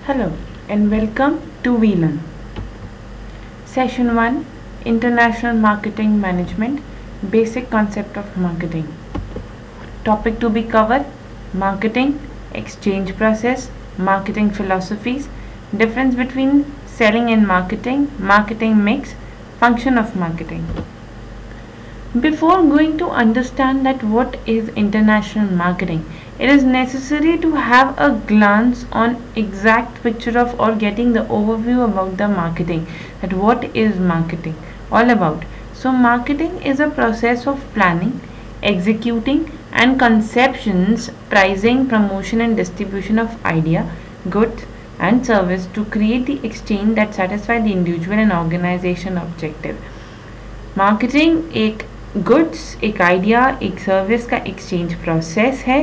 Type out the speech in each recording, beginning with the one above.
Hello and welcome to VLearn. Session 1, International Marketing Management, Basic Concept of Marketing. Topic to be covered: marketing, exchange process, marketing philosophies, difference between selling and marketing, marketing mix, function of marketing. Before going to understand that what is international marketing, it is necessary to have a glance on exact picture of or getting the overview about the marketing, that what is marketing all about. So marketing is a process of planning, executing and conceptions, pricing, promotion and distribution of idea, goods and service to create the exchange that satisfy the individual and organization objective. Marketing एक goods, एक idea, एक service का exchange process है,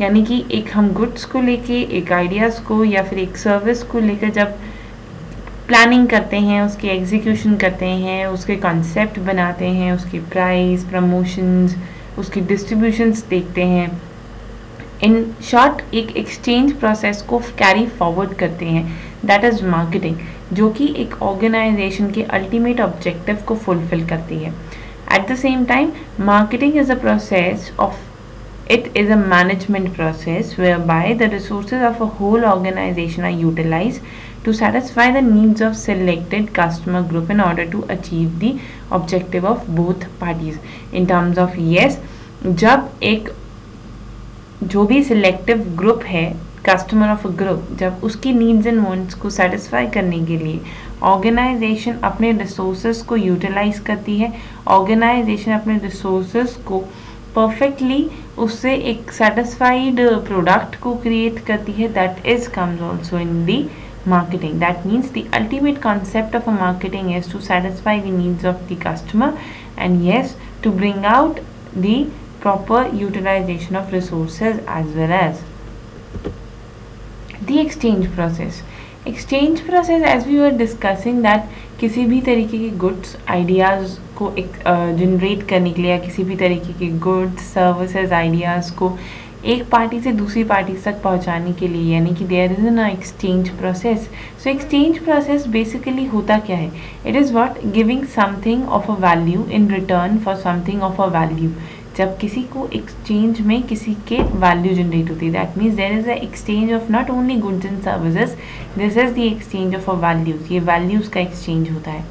यानी कि एक हम goods को लेके एक आइडियाज़ को या फिर एक सर्विस को लेकर जब प्लानिंग करते हैं, उसके एग्जीक्यूशन करते हैं, उसके कॉन्सेप्ट बनाते हैं, उसकी प्राइस, प्रमोशंस, उसकी डिस्ट्रीब्यूशंस देखते हैं, इन शॉर्ट एक एक्सचेंज प्रोसेस को कैरी फॉरवर्ड करते हैं, दैट इज़ मार्केटिंग, जो कि एक ऑर्गेनाइजेशन के अल्टीमेट ऑब्जेक्टिव को फुलफिल करती है. Eight the same time marketing is a process of it is a management process whereby the resources of a whole organization are utilized to satisfy the needs of selected customer group in order to achieve the objective of both parties. In terms of yes, जब एक जो भी selective group है, customer of a group, जब उसकी needs and wants को satisfy करने के लिए ऑर्गेनाइजेशन अपने रिसोर्सेज को यूटिलाइज करती है, ऑर्गेनाइजेशन अपने रिसोर्सेज को परफेक्टली उससे एक सेटिस्फाइड प्रोडक्ट को क्रिएट करती है, that is comes also in the marketing. That means the ultimate concept of a marketing is to satisfy the needs of the customer and yes, to bring out the proper utilization of resources as well as the exchange process. Exchange process, as we were discussing, that किसी भी तरीके के goods ideas को generate करने के लिए या किसी भी तरीके के गुड्स सर्विसेज आइडियाज़ को एक पार्टी से दूसरी पार्टी तक पहुंचाने के लिए, यानी कि there is an exchange process. So exchange process basically होता क्या है? It is what giving something of a value in return for something of a value. जब किसी को एक्सचेंज में किसी के वैल्यू जनरेट होती है, that means there is a exchange of not only goods and services, this is the exchange of a values. ये values का एक्सचेंज होता है.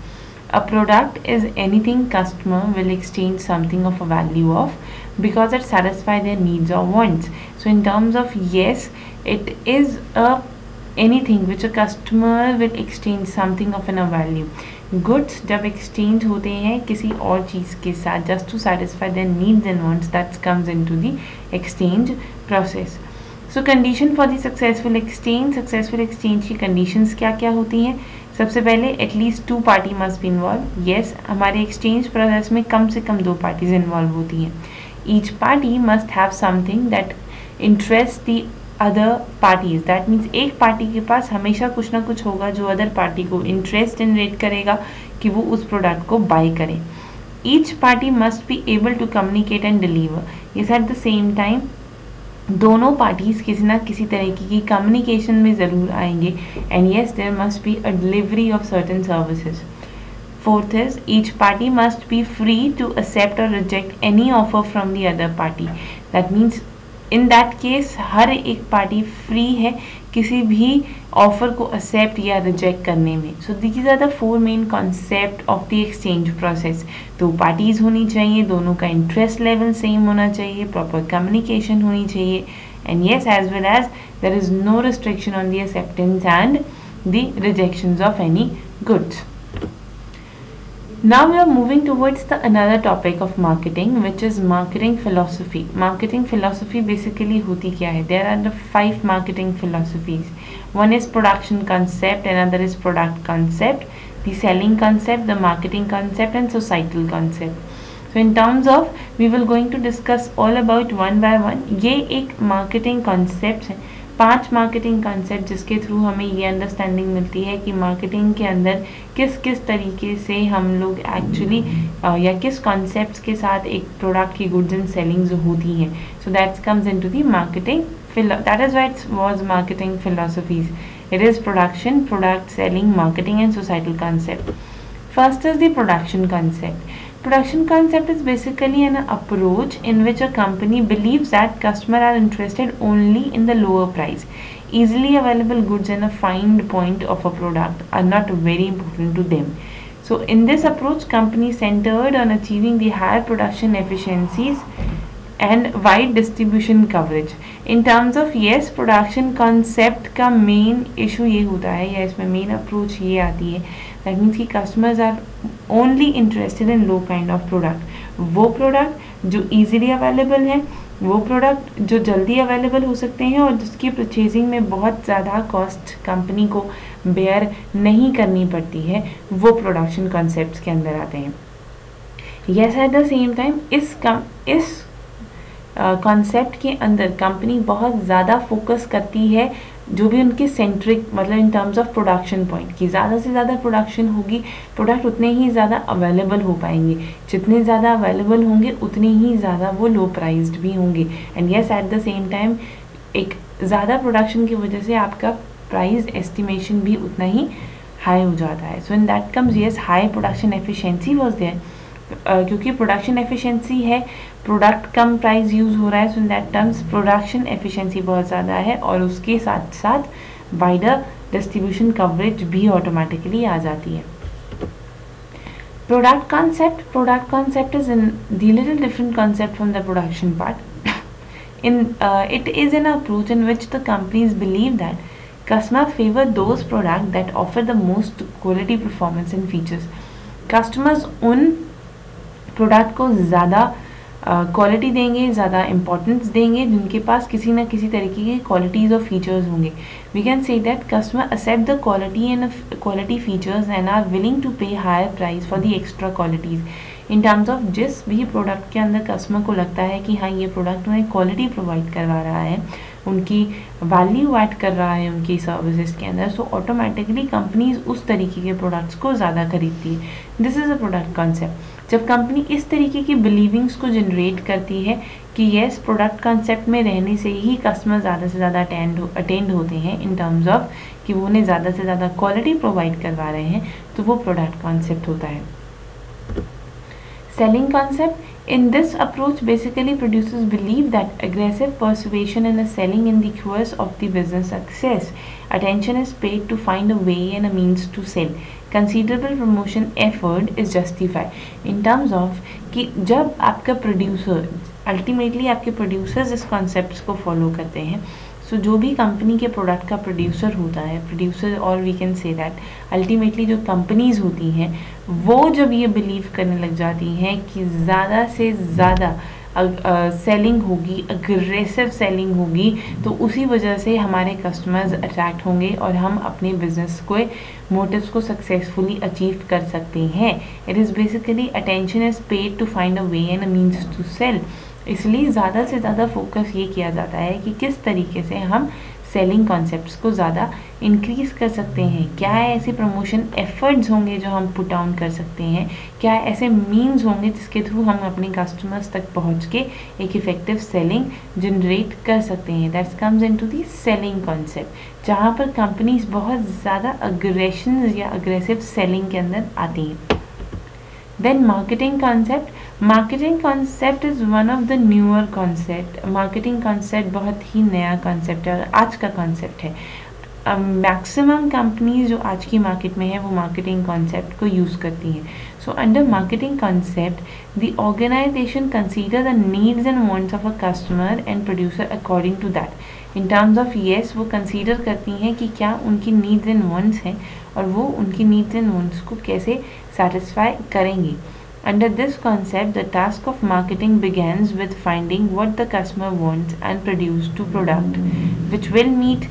A product is anything customer will exchange something of a value of because it satisfy their needs or wants. So in terms of yes, it is anything which a customer will exchange something of a value. Goods जब exchange होते हैं किसी और चीज़ के साथ just to satisfy their needs and wants, that comes into the exchange process. So condition for the successful exchange की conditions क्या क्या होती हैं? सबसे पहले at least 2 party must be involve. Yes, हमारे एक्सचेंज प्रोसेस में कम से कम 2 पार्टीज इन्वॉल्व होती हैं. Each party must have something that interest the other parties. That means एक पार्टी के पास हमेशा कुछ ना कुछ होगा जो अदर पार्टी को इंटरेस्ट जनरेट करेगा कि वो उस प्रोडक्ट को बाई करें. Each party must be able to communicate and deliver. Yes, at the same time दोनों पार्टीज किसी ना किसी तरीके की कम्युनिकेशन में ज़रूर आएंगे and yes there must be a delivery of certain services. Fourth is each party must be free to accept और reject any offer from the other party. That means in that case हर एक party free है किसी भी offer को accept या reject करने में. So these are the 4 main concept of the exchange process. 2 parties होनी चाहिए, दोनों का इंटरेस्ट लेवल सेम होना चाहिए, प्रॉपर कम्युनिकेशन होनी चाहिए and yes as well as there is no restriction on the acceptance and the rejections of any goods. Now we are moving towards the another topic of marketing, which is marketing philosophy. Marketing philosophy basically होती क्या है? There are the 5 marketing philosophies. One is production concept, another is product concept, the selling concept, the marketing concept, and societal concept. So in terms of, we will going to discuss all about one by one. ये एक marketing concept है. 5 marketing concept जिसके through हमें ये understanding मिलती है कि marketing के अंदर किस किस तरीके से हम लोग एक्चुअली या किस कॉन्सेप्ट्स के साथ एक प्रोडक्ट की गुड्स एंड सेलिंग्स होती हैं. सो that's comes into the marketing that is why it was marketing philosophies. It is production, product, selling, marketing and societal concept. First is the production concept. Production concept is basically an approach in which a company believes that customers are interested only in the lower price. Easily available goods and a fine point of a product are not very important to them. So in this approach, companies centered on achieving the higher production efficiencies and wide distribution coverage. In terms of yes, production concept का main issue ये होता है या इसमें main approach ये आती है, that means कि customers are only interested in low kind of product. वो product जो easily available है, वो प्रोडक्ट जो जल्दी अवेलेबल हो सकते हैं और जिसकी परचेजिंग में बहुत ज़्यादा कॉस्ट कंपनी को बेयर नहीं करनी पड़ती है, वो प्रोडक्शन कॉन्सेप्ट्स के अंदर आते हैं. Yes, eight the same time इस कॉन्सेप्ट के अंदर कंपनी बहुत ज़्यादा फोकस करती है जो भी उनके सेंट्रिक, मतलब इन टर्म्स ऑफ प्रोडक्शन पॉइंट की ज़्यादा से ज़्यादा प्रोडक्शन होगी, प्रोडक्ट उतने ही ज़्यादा अवेलेबल हो पाएंगे. जितने ज़्यादा अवेलेबल होंगे उतने ही ज़्यादा वो लो प्राइस्ड भी होंगे. And yes, eight the same time एक ज़्यादा प्रोडक्शन की वजह से आपका प्राइस एस्टिमेशन भी उतना ही हाई हो जाता है. So in that comes yes, high production efficiency was there. क्योंकि प्रोडक्शन एफिशिएंसी है, प्रोडक्ट कम प्राइस यूज़ हो रहा है, so in that terms production efficiency बहुत ज़्यादा है और उसके साथ साथ वाइडर डिस्ट्रीब्यूशन कवरेज भी ऑटोमेटिकली आ जाती है. Product concept is in the little different concept from the production part. It is an approach in which the companies believe that customers favor those products that offer the most quality, performance and features. Customers उन product को ज़्यादा quality देंगे, ज़्यादा importance देंगे जिनके पास किसी न किसी तरीके के क्वालिटीज़ और फीचर्स होंगे. We can say that customer accept the quality and quality features and are willing to pay higher price for the extra qualities. In terms of जिस भी प्रोडक्ट के अंदर कस्टमर को लगता है कि हाँ ये प्रोडक्ट उन्हें क्वालिटी प्रोवाइड करवा रहा है, उनकी वैल्यू ऐड कर रहा है उनकी सर्विसेज के अंदर, सो ऑटोमेटिकली कंपनीज उस तरीके के प्रोडक्ट्स को ज़्यादा खरीदती है. This is a product concept. जब कंपनी इस तरीके की बिलीविंग्स को जनरेट करती है कि येस, प्रोडक्ट कॉन्सेप्ट में रहने से ही कस्टमर ज़्यादा से ज़्यादा अटेंड होते हैं इन टर्म्स ऑफ कि वो उन्हें ज़्यादा से ज़्यादा क्वालिटी प्रोवाइड करवा रहे हैं, तो वो प्रोडक्ट कॉन्सेप्ट होता है. Selling concept. In this approach basically producers believe that aggressive persuasion and a selling in the quest of the business success. Attention is paid to find a way and a means to sell. Considerable promotion effort is justified. In terms of कि जब आपका producer, ultimately आपके producers इस concepts को follow करते हैं, सो जो भी कंपनी के प्रोडक्ट का प्रोड्यूसर होता है, प्रोड्यूसर और we can say that ultimately जो कंपनीज होती हैं वो जब ये बिलीव करने लग जाती हैं कि ज़्यादा से ज़्यादा सेलिंग होगी, अग्रेसिव सेलिंग होगी, तो उसी वजह से हमारे कस्टमर्स अट्रैक्ट होंगे और हम अपने बिजनेस को मोटिव्स को सक्सेसफुली अचीव कर सकते हैं. It is basically attention is paid to find a way and a means to sell. इसलिए ज़्यादा से ज़्यादा फोकस ये किया जाता है कि किस तरीके से हम सेलिंग कॉन्सेप्ट्स को ज़्यादा इंक्रीज़ कर सकते हैं. क्या ऐसे प्रमोशन एफर्ट्स होंगे जो हम पुट डाउन कर सकते हैं, क्या ऐसे मीन्स होंगे जिसके थ्रू हम अपने कस्टमर्स तक पहुंच के एक इफ़ेक्टिव सेलिंग जनरेट कर सकते हैं. That's comes into the selling concept, जहाँ पर कंपनीज बहुत ज़्यादा अग्रेशन या अग्रेसिव सेलिंग के अंदर आती हैं. Then marketing concept. Marketing concept is one of the newer concept. Marketing concept बहुत ही नया concept है और आज का concept है. मैक्सिमम कंपनीज जो आज की मार्केट में है वो मार्केटिंग कॉन्सेप्ट को यूज़ करती हैं. So under marketing concept the organization consider the needs and wants of a customer and producer according to that. In terms of yes, वो कंसीडर करती हैं कि क्या उनकी नीड्स एंड वांट्स हैं और वो उनकी नीड्स एंड वांट्स को कैसे satisfy करेंगे. Under this concept, the task of marketing begins with finding what the customer wants and produce to product which will meet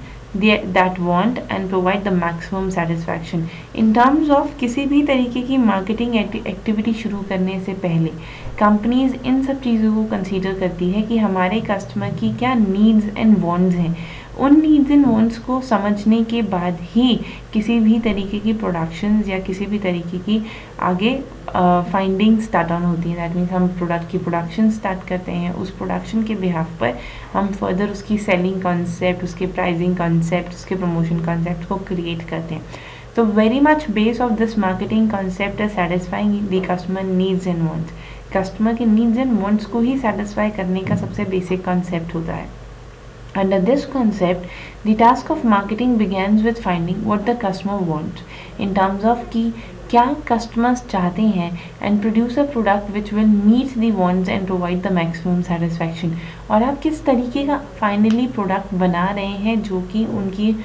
that want and provide the maximum satisfaction. In terms of किसी भी तरीके की marketing activity शुरू करने से पहले companies in सब चीज़ों को कंसीडर करती है कि हमारे कस्टमर की क्या नीड्स एंड वांट्स हैं, उन नीड्स एंड वांट्स को समझने के बाद ही किसी भी तरीके की प्रोडक्शंस या किसी भी तरीके की आगे फाइंडिंग स्टार्ट ऑन होती है। दैट मीन्स हम प्रोडक्ट की प्रोडक्शन स्टार्ट करते हैं, उस प्रोडक्शन के बिहाफ पर हम फर्दर उसकी सेलिंग कॉन्सेप्ट, उसके प्राइसिंग कॉन्सेप्ट, उसके प्रमोशन कॉन्सेप्ट को क्रिएट करते हैं। तो very much base of this marketing concept है satisfying the customer needs and wants. Customer के नीड्स एंड वांट्स को ही सेटिस्फाई करने का सबसे बेसिक कॉन्सेप्ट होता है। Under this concept, the task of marketing begins with finding what the customer wants in terms of कि क्या customers चाहते हैं and produce a product which will meet the wants and provide the maximum satisfaction। और आप किस तरीके का finally product बना रहे हैं जो कि उनकी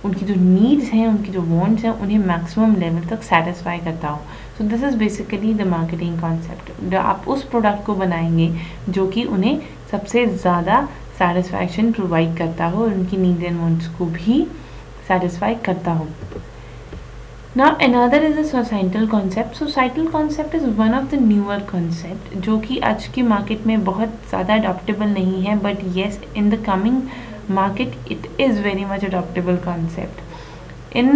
जो नीड्स हैं, उनकी जो वांट्स हैं, उन्हें मैक्सिमम लेवल तक सेटिस्फाई करता हो। So this is basically the marketing concept. आप उस प्रोडक्ट को बनाएंगे जो कि उन्हें सबसे ज़्यादा सेटिस्फैक्शन प्रोवाइड करता हो और उनकी नीड्स एंड वांट्स को भी सेटिस्फाई करता हो। Now another is a societal concept. Societal concept is one of the newer concept जो कि आज के मार्केट में बहुत ज़्यादा adoptable नहीं है, but yes in the coming market it is very much adoptable concept. In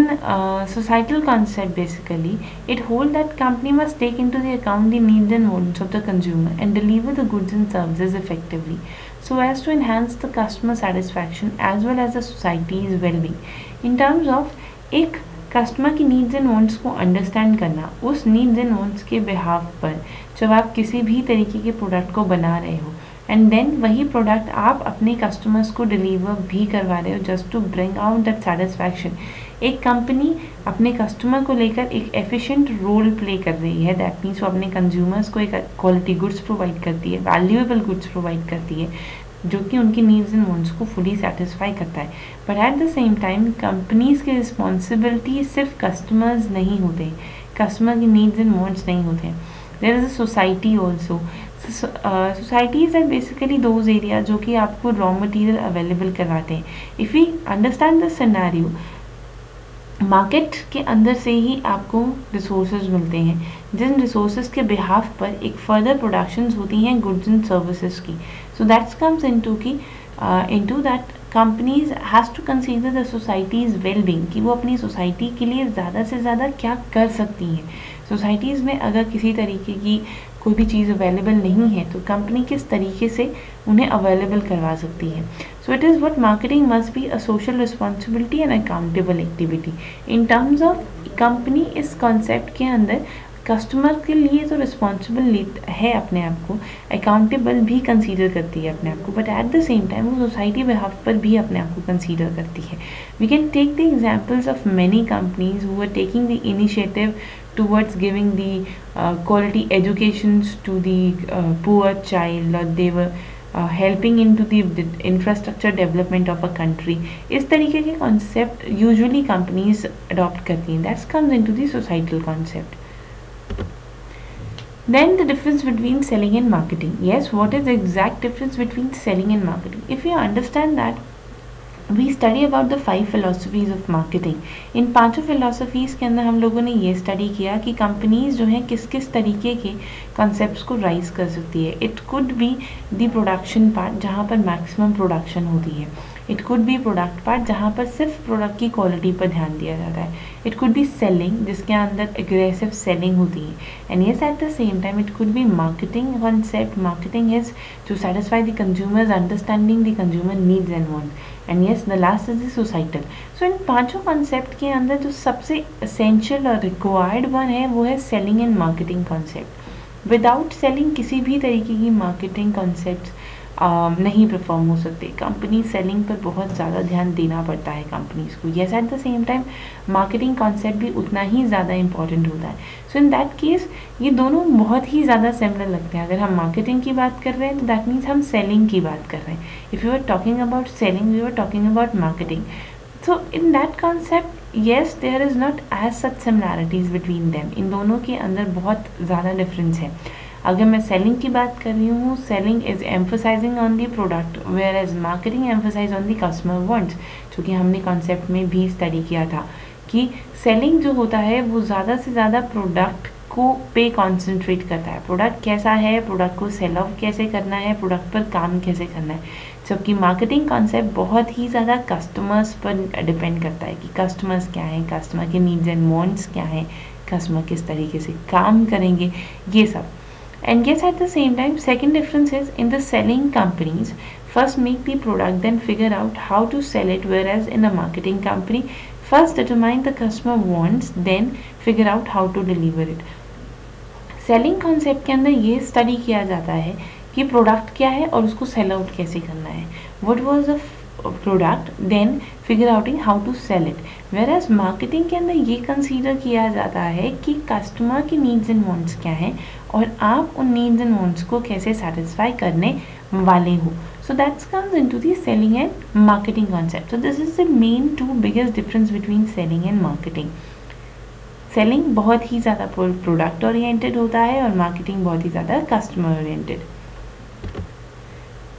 societal concept basically it holds that company must take into the account the needs and wants of the consumer and deliver the goods and services effectively so as to enhance the customer satisfaction as well as the society's well-being. In terms of एक customer की needs and wants को understand करना, उस needs and wants के behalf पर जब आप किसी भी तरीके के प्रोडक्ट को बना रहे हो एंड देन वही प्रोडक्ट आप अपने कस्टमर्स को डिलीवर भी करवा रहे हो just to bring out that satisfaction. एक कंपनी अपने कस्टमर को लेकर एक एफिशिएंट रोल प्ले कर रही है। दैट मीन्स वो अपने कंज्यूमर्स को एक क्वालिटी गुड्स प्रोवाइड करती है, वैल्यूएबल गुड्स प्रोवाइड करती है जो कि उनकी नीड्स एंड वांट्स को फुली सेटिस्फाई करता है। But at the same time companies की रिस्पॉन्सिबिलिटी सिर्फ कस्टमर्स नहीं होते, कस्टमर की नीड्स एंड वांट्स नहीं होते हैं। There is a society also. Societies are basically those area जो कि आपको रॉ मटेरियल अवेलेबल करवाते हैं। If we understand this scenario, market के अंदर से ही आपको रिसोर्सेज मिलते हैं जिन रिसोर्सेज के बिहाफ पर एक फर्दर प्रोडक्शंस होती हैं गुड्स एंड सर्विसेज की। So that's comes into that companies has to consider the societies wellbeing कि वो अपनी सोसाइटी के लिए ज़्यादा से ज़्यादा क्या कर सकती हैं। सोसाइटीज़ में अगर किसी तरीके की कोई भी चीज़ अवेलेबल नहीं है तो कंपनी किस तरीके से उन्हें अवेलेबल करवा सकती है। So it is what marketing must be a social responsibility and accountable activity. In terms of company इस कॉन्सेप्ट के अंदर कस्टमर के लिए तो रिस्पॉन्सिबल है अपने आप को, अकाउंटेबल भी कंसीडर करती है अपने आप को, but at the same time वो सोसाइटी बिहाफ पर भी अपने आप को कंसीडर करती है। We can take the examples of many companies who are taking the initiative towards giving the quality educations to the poor child, or they were helping into the infrastructure development of a country। इस तरीके के concept usually companies adopt करती हैं। That comes into the societal concept। Then the difference between selling and marketing. Yes, what is the exact difference between selling and marketing? If you understand that we study about the 5 philosophies of marketing। इन पांचों philosophies के अंदर हम लोगों ने ये study किया कि companies जो हैं किस किस तरीके के कॉन्सेप्ट्स को राइज कर सकती है। It could be the production part जहाँ पर मैक्सिमम प्रोडक्शन होती है, it could B product part जहाँ पर सिर्फ प्रोडक्ट की क्वालिटी पर ध्यान दिया जाता है, इट कुड बी सेलिंग जिसके अंदर एग्रेसिव सेलिंग होती है, and yes at the same time it could be marketing concept. Marketing is to satisfy the consumers understanding the consumer needs and wants, and yes the last is the societal. So इन पांचों concept के अंदर जो सबसे essential और required one है वो है selling and marketing concept. Without selling किसी भी तरीके की मार्केटिंग कॉन्सेप्ट नहीं परफॉर्म हो सकते। कंपनी सेलिंग पर बहुत ज़्यादा ध्यान देना पड़ता है कंपनीज़ को। Yes at the same time marketing concept भी उतना ही ज़्यादा इंपॉर्टेंट होता है। सो इन दैट केस ये दोनों बहुत ही ज़्यादा सिमिलर लगते हैं। अगर हम मार्केटिंग की बात कर रहे हैं तो दैट मीन्स हम सेलिंग की बात कर रहे हैं। If you are talking about selling, we are talking about marketing. So in that concept yes there is not as such similarities between them. इन दोनों के अंदर बहुत ज़्यादा डिफरेंस है। अगर मैं सेलिंग की बात कर रही हूँ, selling is emphasizing on the product, whereas marketing emphasize on the customer wants, जो कि हमने कॉन्सेप्ट में भी स्टडी किया था कि सेलिंग जो होता है वो ज़्यादा से ज़्यादा प्रोडक्ट को पे कॉन्सेंट्रेट करता है, प्रोडक्ट कैसा है, प्रोडक्ट को सेल ऑफ कैसे करना है, प्रोडक्ट पर काम कैसे करना है। जबकि मार्केटिंग कॉन्सेप्ट बहुत ही ज़्यादा कस्टमर्स पर डिपेंड करता है कि कस्टमर्स क्या हैं, कस्टमर के नीड्स एंड वांट्स क्या हैं, कस्टमर किस तरीके से काम करेंगे, ये सब। And yes, at the same time, second difference is in the selling companies, first make the product, then figure out how to sell it, whereas in a marketing company, first determine the customer wants, then figure out how to deliver it. Selling concept के अंदर ये study किया जाता है कि product क्या है और उसको सेल आउट कैसे करना है, what was the product, then figure outing how to sell it. Whereas marketing के अंदर ये कंसीडर किया जाता है कि कस्टमर की नीड्स एंड वांट्स क्या हैं और आप उन नीड्स एंड वांट्स को कैसे सेटिस्फाई करने वाले हो। So that comes into the selling and marketing concept. So this is the main two biggest difference between selling and marketing. Selling बहुत ही ज़्यादा प्रोडक्ट ओरिएंटेड होता है और मार्केटिंग बहुत ही ज़्यादा customer oriented.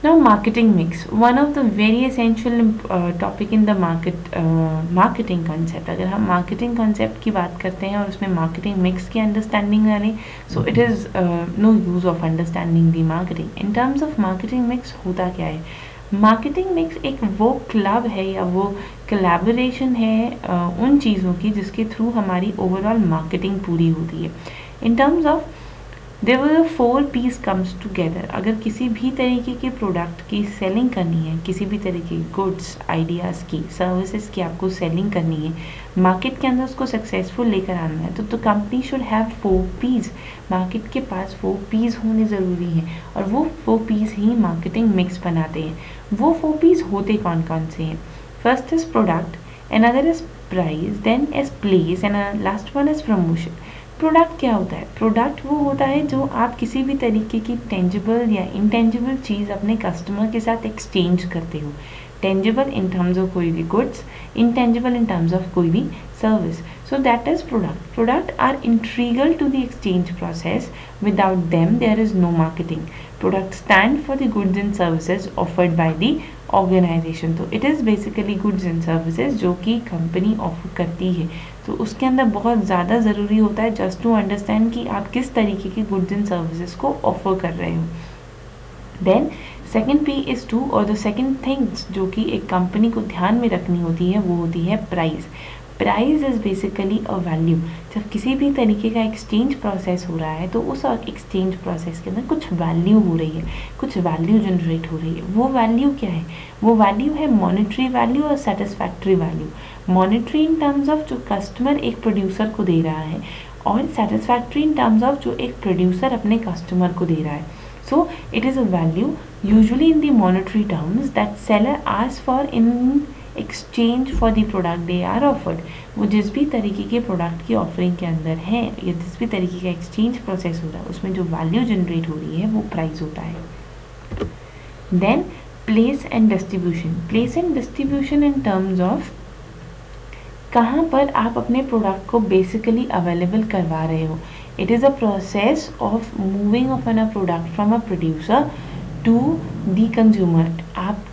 Now marketing mix, one of the very essential topic in the marketing concept. अगर हम marketing concept की बात करते हैं और उसमें मार्केटिंग मिक्स की अंडरस्टैंडिंग डालें, so it is no use of understanding the marketing. In terms of marketing mix होता क्या है, मार्केटिंग मिक्स एक वो क्लब है या वो कोलैबोरेशन है उन चीज़ों की जिसके थ्रू हमारी ओवरऑल मार्केटिंग पूरी होती है। In terms of there were 4 Ps comes together. अगर किसी भी तरीके के प्रोडक्ट की सेलिंग करनी है, किसी भी तरीके की गुड्स, आइडियाज़ की, सर्विसेज की आपको सेलिंग करनी है, मार्केट के अंदर उसको सक्सेसफुल लेकर आना है, तो company should have 4 Ps. Market के पास 4 पीस होने ज़रूरी हैं और वो 4 पीस ही मार्केटिंग मिक्स बनाते हैं। वो 4 पीस होते कौन कौन से हैं? First is product, another is price, then is place and last one is promotion. Product क्या होता है? प्रोडक्ट वो होता है जो आप किसी भी तरीके की टेंजिबल या इनटेंजिबल चीज़ अपने कस्टमर के साथ एक्सचेंज करते हो। टेंजिबल इन टर्म्स ऑफ कोई भी goods, intangible in terms of कोई भी service. So that is product. Product are integral to the exchange process. Without them, there is no marketing. Product stand for the goods and services offered by the organization. तो it is basically goods and services जो कि company offer करती है। तो उसके अंदर बहुत ज़्यादा ज़रूरी होता है जस्ट टू अंडरस्टैंड कि आप किस तरीके की गुड्स एंड सर्विसेज को ऑफर कर रहे हो। Then second P is two, और द सेकेंड थिंग्स जो कि एक कंपनी को ध्यान में रखनी होती है वो होती है price. Price is basically a value. जब किसी भी तरीके का एक्सचेंज प्रोसेस हो रहा है तो उस एक्सचेंज प्रोसेस के अंदर कुछ वैल्यू हो रही है, कुछ वैल्यू जनरेट हो रही है। वो वैल्यू क्या है? वो वैल्यू है मॉनेटरी वैल्यू और satisfactory value. Monetary in terms of जो कस्टमर एक प्रोड्यूसर को दे रहा है और सेटिस्फैक्ट्री इन टर्म्स ऑफ जो एक प्रोड्यूसर अपने कस्टमर को दे रहा है। So it is a value usually in the monetary terms that seller ask for in exchange for the product they are offered. वो जिस भी तरीके के प्रोडक्ट की ऑफरिंग के अंदर है या जिस भी तरीके का एक्सचेंज प्रोसेस हो रहा है उसमें जो वैल्यू जनरेट हो रही है वो प्राइस होता है। Then place and distribution. Place and distribution in terms of कहाँ पर आप अपने प्रोडक्ट को बेसिकली अवेलेबल करवा रहे हो। It is a process of moving of an a product from a producer to the consumer. आप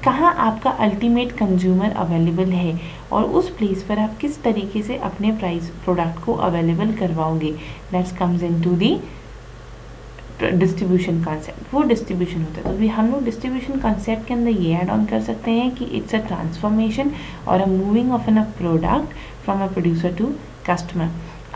कहाँ आपका अल्टीमेट कंज्यूमर अवेलेबल है और उस प्लेस पर आप किस तरीके से अपने प्राइस प्रोडक्ट को अवेलेबल करवाओगे, that's comes into the distribution concept. वो डिस्ट्रीब्यूशन होता है। तो भी हम लोग डिस्ट्रीब्यूशन कॉन्सेप्ट के अंदर ये ऐड ऑन कर सकते हैं कि इट्स अ ट्रांसफॉर्मेशन और a moving of an a product from a producer to customer.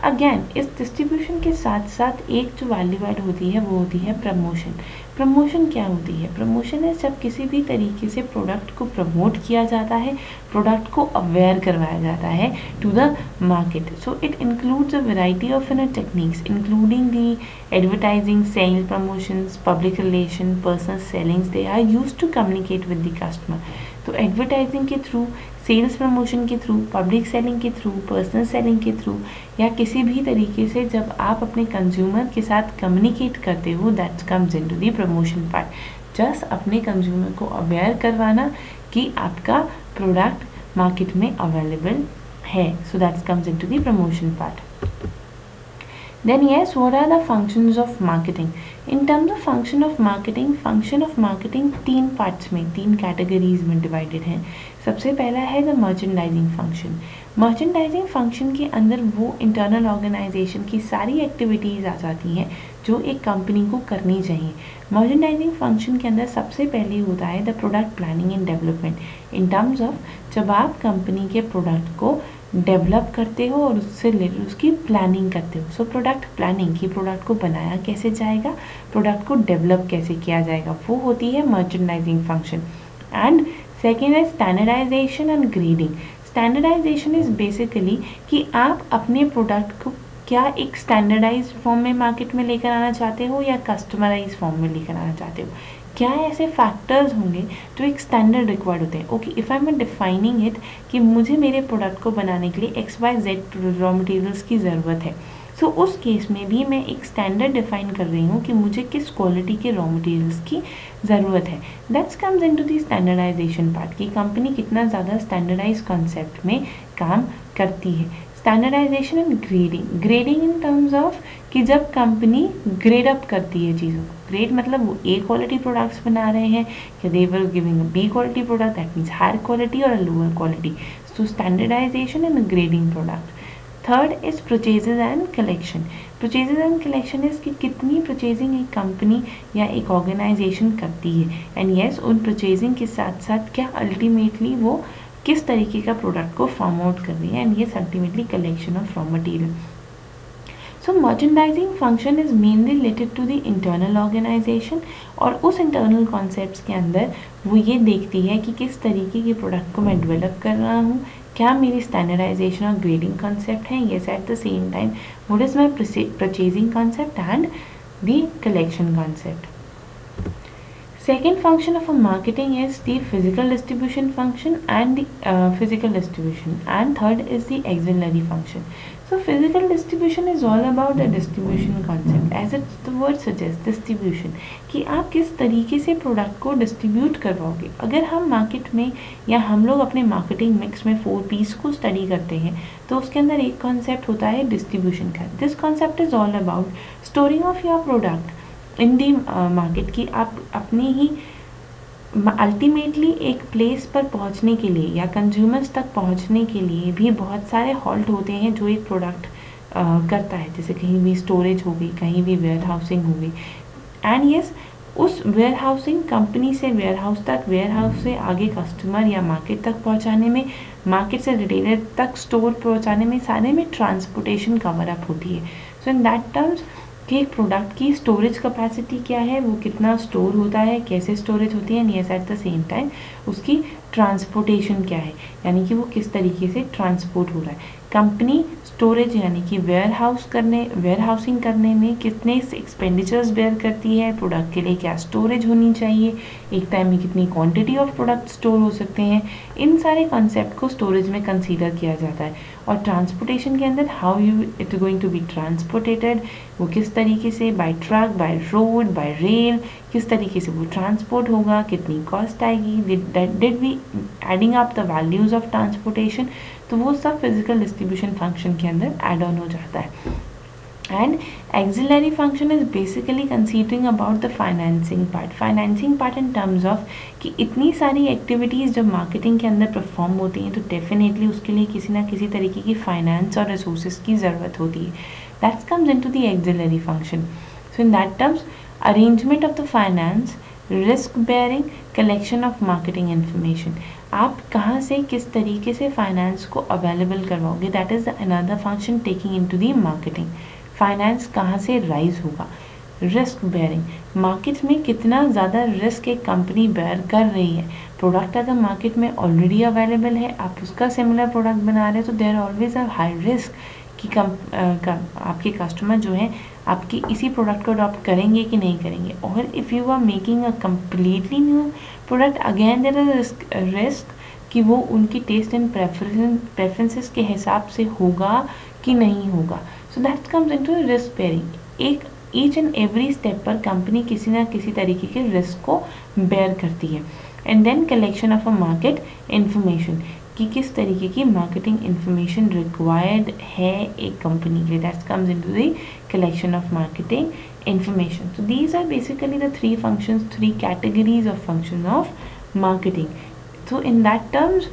Again इस डिस्ट्रीब्यूशन के साथ साथ एक जो वैल्यू ऐड होती है वो होती है प्रमोशन। प्रमोशन क्या होती है? प्रमोशन है जब किसी भी तरीके से प्रोडक्ट को प्रमोट किया जाता है, प्रोडक्ट को अवेयर करवाया जाता है to the market. So it includes a variety of techniques including the advertising, sale promotions, public relation, personal sellings. They are used to communicate with the customer. तो advertising के through, sales promotion के through, public selling के through, personal selling के through या किसी भी तरीके से जब आप अपने कंज्यूमर के साथ कम्युनिकेट करते हो, that comes into the promotion part. Just अपने कंज्यूमर को अवेयर करवाना कि आपका प्रोडक्ट मार्केट में अवेलेबल है। So that comes into the promotion part. Then yes, what are the functions of marketing? In terms of function of marketing 3 parts में, 3 categories में divided हैं। सबसे पहला है the merchandising function. Merchandising function के अंदर वो इंटरनल ऑर्गेनाइजेशन की सारी एक्टिविटीज़ आ जाती हैं जो एक कंपनी को करनी चाहिए। मर्चेंडाइजिंग फंक्शन के अंदर सबसे पहले होता है the product planning and development in terms of जब आप कंपनी के प्रोडक्ट को डेवलप करते हो और उससे रिलेटेड उसकी प्लानिंग करते हो। सो प्रोडक्ट प्लानिंग की प्रोडक्ट को बनाया कैसे जाएगा, प्रोडक्ट को डेवलप कैसे किया जाएगा, वो होती है मर्चेंडाइजिंग फंक्शन। एंड सेकेंड है standardization and grading. Standardization is basically कि आप अपने प्रोडक्ट को क्या एक स्टैंडर्डाइज फॉर्म में मार्केट में लेकर आना चाहते हो या कस्टमराइज फॉर्म में लेकर आना चाहते हो। क्या ऐसे फैक्टर्स होंगे जो एक स्टैंडर्ड रिक्वायर्ड होते हैं। Okay, if I am defining it कि मुझे मेरे प्रोडक्ट को बनाने के लिए XYZ रॉ मटेरियल्स की ज़रूरत है, सो उस केस में भी मैं एक स्टैंडर्ड डिफाइन कर रही हूँ कि मुझे किस क्वालिटी के रॉ मटेरियल्स की ज़रूरत है। That's comes into the standardization part कि कंपनी कितना ज़्यादा स्टैंडर्डाइज कॉन्सेप्ट में काम करती है। Standardization and grading. Grading in terms of कि जब कंपनी ग्रेड अप करती है चीज़ों को। ग्रेड मतलब वो ए क्वालिटी प्रोडक्ट्स बना रहे हैं या they were giving a B quality product, that means higher quality और a lower quality. So standardization and grading product. Third is purchases and collection. Purchases and collection is कि कितनी purchasing एक company या एक ऑर्गेनाइजेशन करती है, and yes उन purchasing के साथ साथ क्या अल्टीमेटली वो किस तरीके का प्रोडक्ट को फार्म आउट कर रही है, and yes ultimately collection of raw material. So merchandising function is mainly related to the internal organization, और उस इंटरनल कॉन्सेप्ट्स के अंदर वो ये देखती है कि किस तरीके के प्रोडक्ट को मैं डेवलप कर रहा हूँ, क्या मेरी स्टैंडर्डाइजेशन और ग्रेडिंग कॉन्सेप्ट है, yes at the same time what is my purchasing concept and the collection concept. Second function of a marketing is the physical distribution function and the physical distribution, and third is the auxiliary function. So physical distribution is all about the distribution concept, as it the word suggests, distribution, कि आप किस तरीके से product को distribute करवाओगे। अगर हम market में या हम लोग अपने मार्केटिंग मिक्स में 4Ps को स्टडी करते हैं तो उसके अंदर एक कॉन्सेप्ट होता है डिस्ट्रीब्यूशन का। This concept is all about storing of your product in the market, की आप अपनी ही अल्टीमेटली एक प्लेस पर पहुंचने के लिए या कंज्यूमर्स तक पहुंचने के लिए भी बहुत सारे हॉल्ट होते हैं जो एक प्रोडक्ट करता है, जैसे कहीं भी स्टोरेज हो गई, कहीं भी वेयर हाउसिंग हो गई, एंड यस उस वेयर हाउसिंग कंपनी से वेयर हाउस तक, वेयर हाउस से आगे कस्टमर या मार्केट तक पहुंचाने में, मार्केट से रिटेलर तक स्टोर पहुंचाने में, सारे में ट्रांसपोर्टेशन कवर अप होती है। सो इन दैट टर्म्स कि एक प्रोडक्ट की स्टोरेज कैपेसिटी क्या है, वो कितना स्टोर होता है, कैसे स्टोरेज होती है, and eight the same time उसकी ट्रांसपोर्टेशन क्या है, यानी कि वो किस तरीके से ट्रांसपोर्ट हो रहा है। कंपनी स्टोरेज यानी कि वेयर हाउसिंग करने में कितने एक्सपेंडिचर्स बेयर करती है, प्रोडक्ट के लिए क्या स्टोरेज होनी चाहिए, एक टाइम में कितनी क्वांटिटी ऑफ प्रोडक्ट स्टोर हो सकते हैं, इन सारे कॉन्सेप्ट को स्टोरेज में कंसीडर किया जाता है। और ट्रांसपोर्टेशन के अंदर how you it going to be transportated, वो किस तरीके से, by truck, by road, by rail, किस तरीके से वो ट्रांसपोर्ट होगा, कितनी कॉस्ट आएगी, did we adding up the values of transportation, तो वो सब फिजिकल डिस्ट्रीब्यूशन फंक्शन के अंदर एड ऑन हो जाता है। And axillary function is basically considering about the financing part in terms of कि इतनी सारी एक्टिविटीज़ जब मार्केटिंग के अंदर परफॉर्म होती हैं तो डेफिनेटली उसके लिए किसी ना किसी तरीके की फाइनेंस और रिसोर्सेज की ज़रूरत होती है। That's comes into the axillary function. So in that terms arrangement of the finance, risk bearing, collection of marketing information, आप कहाँ से किस तरीके से फाइनेंस को अवेलेबल करवाओगे, that is another function taking into the marketing. Finance कहाँ से राइज होगा, रिस्क बेयरिंग, मार्केट में कितना ज़्यादा रिस्क एक कंपनी बेयर कर रही है। प्रोडक्ट अगर मार्केट में ऑलरेडी अवेलेबल है, आप उसका सिमिलर प्रोडक्ट बना रहे हैं, तो there always a high risk कि आपके कस्टमर जो है आपकी इसी प्रोडक्ट को अडॉप्ट करेंगे कि नहीं करेंगे। और if you are making a completely new product, again there is risk कि वो उनकी टेस्ट एंड प्रेफरेंसेस के हिसाब से होगा कि नहीं होगा। So that comes into risk bearing. एक ईच एंड एवरी स्टेप पर कंपनी किसी ना किसी तरीके के रिस्क को बेयर करती है। And then collection of a market information, कि किस तरीके की मार्केटिंग इंफॉर्मेशन रिक्वायर्ड है एक कंपनी के लिए, that comes into the collection of marketing information. So these are basically the three functions, three categories of function of marketing. तो in that terms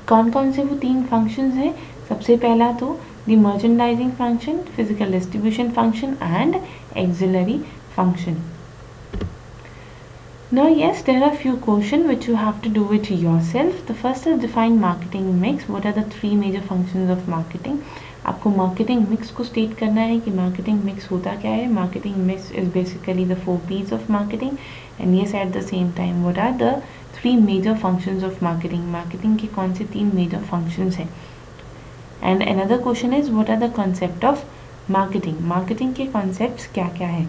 कौन कौन से वो 3 फंक्शंस हैं? सबसे पहला तो the merchandising function, physical distribution function and axillary function. Now yes, there are few questions which you have to do it yourself. The first is define marketing mix. What are the 3 major functions of marketing? आपको marketing mix को state करना है कि marketing mix होता क्या है. Marketing mix is basically the 4 P's of marketing. And yes, at the same time, what are the 3 major functions of marketing? Marketing के कौन से 3 major functions हैं? And another question is what are the concept of marketing? Marketing के concepts क्या क्या है?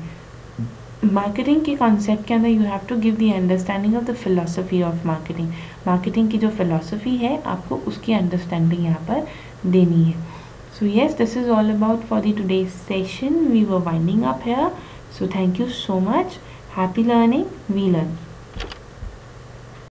Marketing के concept के अंदर you have to give the understanding of the philosophy of marketing. Marketing की जो फिलोसफी है आपको उसकी अंडरस्टैंडिंग यहाँ पर देनी है. So yes, this is all about for the today's session. We were winding up here. So thank you so much. Happy learning. We learn.